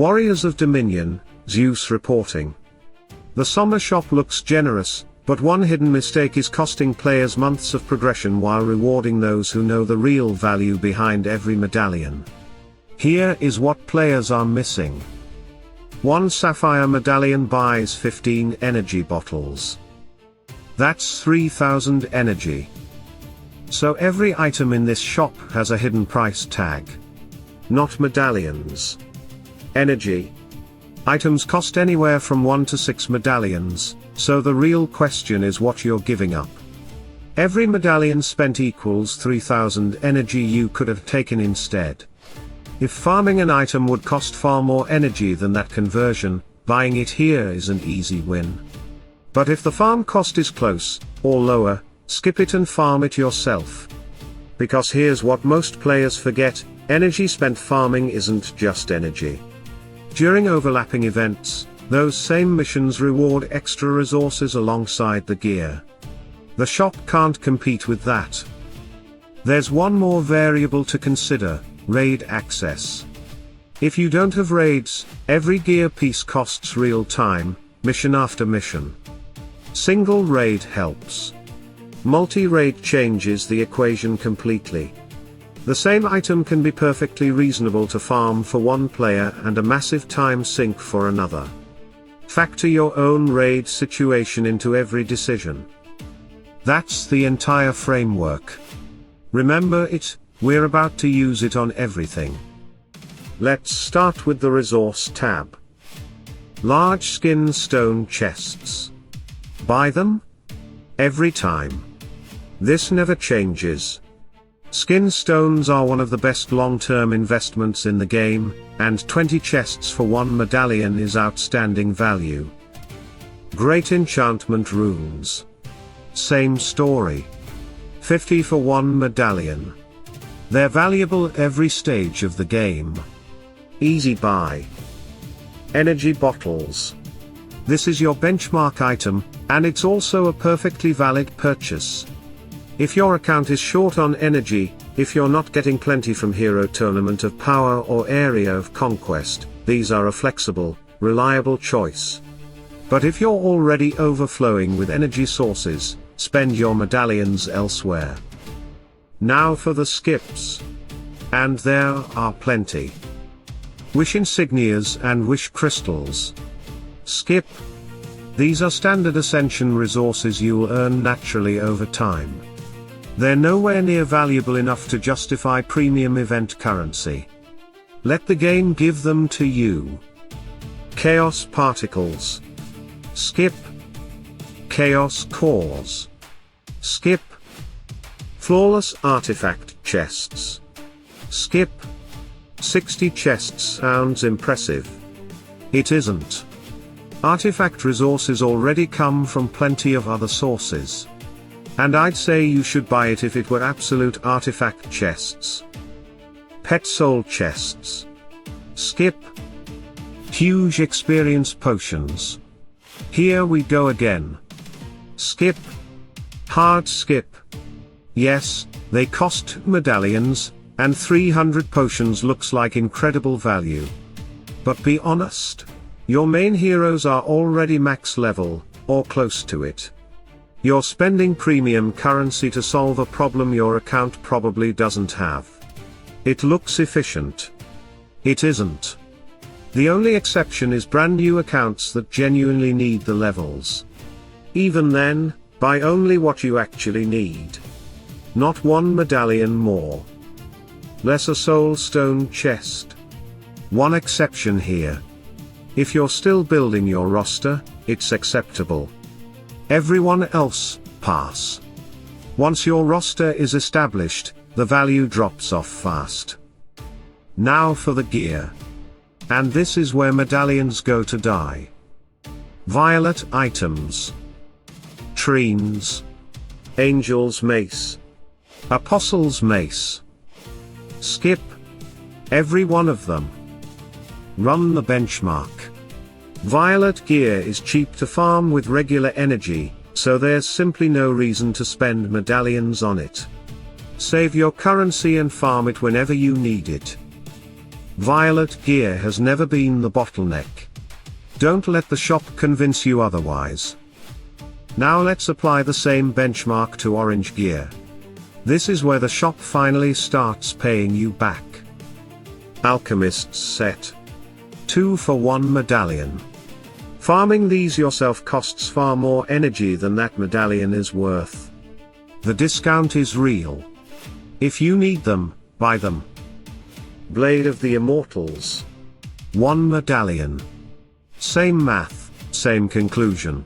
Warriors of Dominion, Zeus reporting. The Somna Shop looks generous, but one hidden mistake is costing players months of progression while rewarding those who know the real value behind every medallion. Here is what players are missing. 1 Sapphire Medallion buys 15 energy bottles. That's 3000 energy. So every item in this shop has a hidden price tag. Not medallions. Energy. Items cost anywhere from 1 to 6 medallions, so the real question is what you're giving up. Every medallion spent equals 3000 energy you could have taken instead. If farming an item would cost far more energy than that conversion, buying it here is an easy win. But if the farm cost is close, or lower, skip it and farm it yourself. Because here's what most players forget, energy spent farming isn't just energy. During overlapping events, those same missions reward extra resources alongside the gear. The shop can't compete with that. There's one more variable to consider, raid access. If you don't have raids, every gear piece costs real time, mission after mission. Single raid helps. Multi-raid changes the equation completely. The same item can be perfectly reasonable to farm for one player and a massive time sink for another. Factor your own raid situation into every decision. That's the entire framework. Remember it, we're about to use it on everything. Let's start with the resource tab. Large skin stone chests. Buy them? Every time. This never changes. Skin stones are one of the best long-term investments in the game, and 20 chests for one medallion is outstanding value. Great enchantment runes. Same story. 50 for one medallion. They're valuable at every stage of the game. Easy buy. Energy bottles. This is your benchmark item, and it's also a perfectly valid purchase. If your account is short on energy, if you're not getting plenty from Hero Tournament of Power or Area of Conquest, these are a flexible, reliable choice. But if you're already overflowing with energy sources, spend your medallions elsewhere. Now for the skips. And there are plenty. Wish Insignias and Wish Crystals. Skip. These are standard Ascension resources you'll earn naturally over time. They're nowhere near valuable enough to justify premium event currency. Let the game give them to you. Chaos Particles. Skip. Chaos Cores. Skip. Flawless Artifact Chests. Skip. 60 chests sounds impressive. It isn't. Artifact resources already come from plenty of other sources. And I'd say you should buy it if it were absolute artifact chests. Pet soul chests. Skip. Huge experience potions. Here we go again. Skip. Hard skip. Yes, they cost medallions, and 300 potions looks like incredible value. But be honest. Your main heroes are already max level, or close to it. You're spending premium currency to solve a problem your account probably doesn't have. It looks efficient. It isn't. The only exception is brand new accounts that genuinely need the levels. Even then, buy only what you actually need. Not one medallion more. Lesser Soul Stone Chest. One exception here. If you're still building your roster, it's acceptable. Everyone else, pass. Once your roster is established, the value drops off fast. Now for the gear. And this is where medallions go to die. Violet items. Trines. Angel's Mace. Apostle's Mace. Skip. Every one of them. Run the benchmark. Violet gear is cheap to farm with regular energy, so there's simply no reason to spend medallions on it. Save your currency and farm it whenever you need it. Violet gear has never been the bottleneck. Don't let the shop convince you otherwise. Now let's apply the same benchmark to orange gear. This is where the shop finally starts paying you back. Alchemist's set. 2 for 1 medallion. Farming these yourself costs far more energy than that medallion is worth. The discount is real. If you need them, buy them. Blade of the Immortals. 1 medallion. Same math, same conclusion.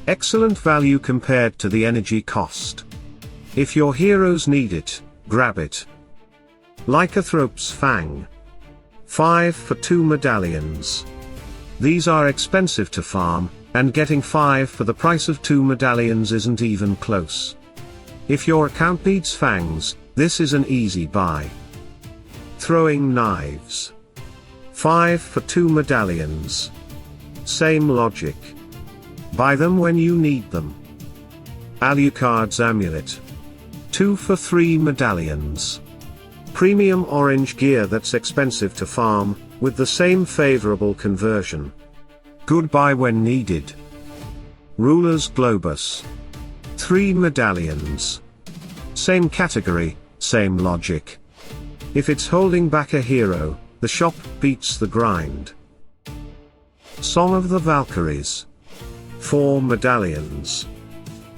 Excellent value compared to the energy cost. If your heroes need it, grab it. Lycanthrope's Fang. 5 for 2 medallions. These are expensive to farm, and getting 5 for the price of 2 medallions isn't even close. If your account needs fangs, this is an easy buy. Throwing Knives. 5 for 2 medallions. Same logic. Buy them when you need them. Alucard's Amulet. 2 for 3 medallions. Premium orange gear that's expensive to farm, with the same favorable conversion. Good buy when needed. Ruler's Globus. 3 medallions. Same category, same logic. If it's holding back a hero, the shop beats the grind. Song of the Valkyries. 4 medallions.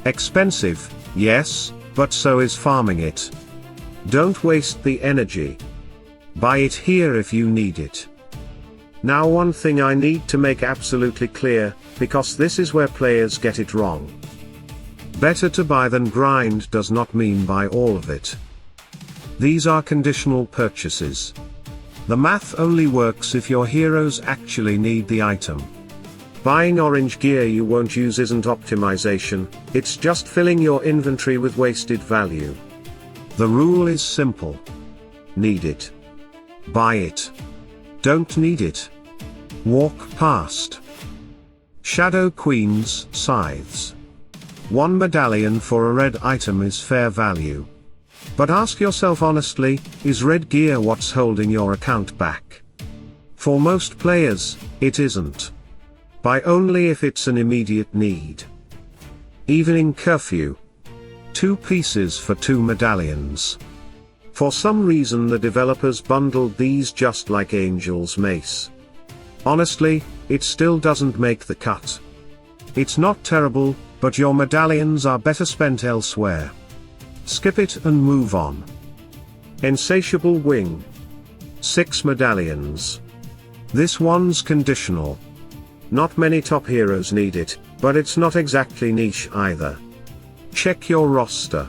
Expensive, yes, but so is farming it. Don't waste the energy. Buy it here if you need it. Now one thing I need to make absolutely clear, because this is where players get it wrong. Better to buy than grind does not mean buy all of it. These are conditional purchases. The math only works if your heroes actually need the item. Buying orange gear you won't use isn't optimization, it's just filling your inventory with wasted value. The rule is simple. Need it. Buy it. Don't need it. Walk past. Shadow Queen's Scythes. 1 medallion for a red item is fair value. But ask yourself honestly, is red gear what's holding your account back? For most players, it isn't. Buy only if it's an immediate need. Evening Curfew. 2 pieces for 2 medallions. For some reason the developers bundled these just like Angel's Mace. Honestly, it still doesn't make the cut. It's not terrible, but your medallions are better spent elsewhere. Skip it and move on. Insatiable Wing. 6 medallions. This one's conditional. Not many top heroes need it, but it's not exactly niche either. Check your roster.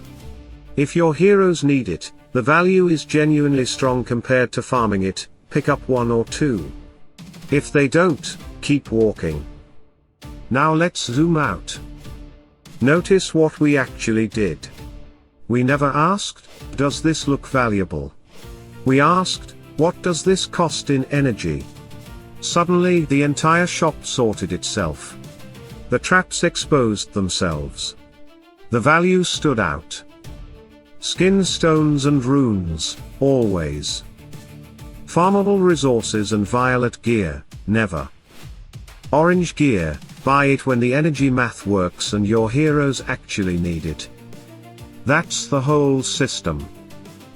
If your heroes need it, the value is genuinely strong compared to farming it, pick up 1 or 2. If they don't, keep walking. Now let's zoom out. Notice what we actually did. We never asked, does this look valuable? We asked, what does this cost in energy? Suddenly the entire shop sorted itself. The traps exposed themselves. The value stood out. Skin stones and runes, always. Farmable resources and violet gear, never. Orange gear, buy it when the energy math works and your heroes actually need it. That's the whole system.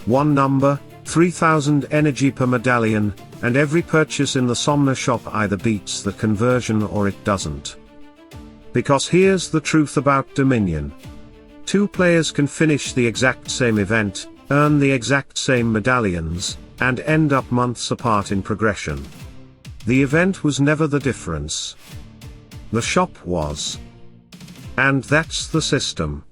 One number, 3000 energy per medallion, and every purchase in the Somna shop either beats the conversion or it doesn't. Because here's the truth about Dominion. 2 players can finish the exact same event, earn the exact same medallions, and end up months apart in progression. The event was never the difference. The shop was. And that's the system.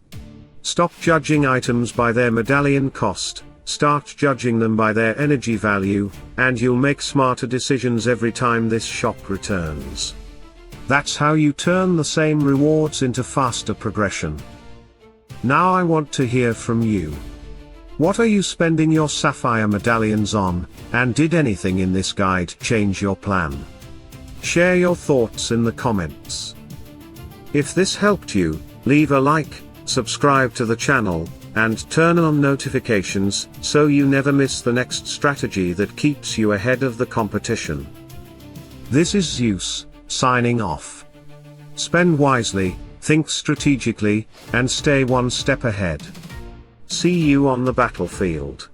Stop judging items by their medallion cost, start judging them by their energy value, and you'll make smarter decisions every time this shop returns. That's how you turn the same rewards into faster progression. Now I want to hear from you. What are you spending your Sapphire medallions on, and did anything in this guide change your plan? Share your thoughts in the comments. If this helped you, leave a like, subscribe to the channel, and turn on notifications, so you never miss the next strategy that keeps you ahead of the competition. This is Zeus, signing off. Spend wisely, think strategically, and stay one step ahead. See you on the battlefield.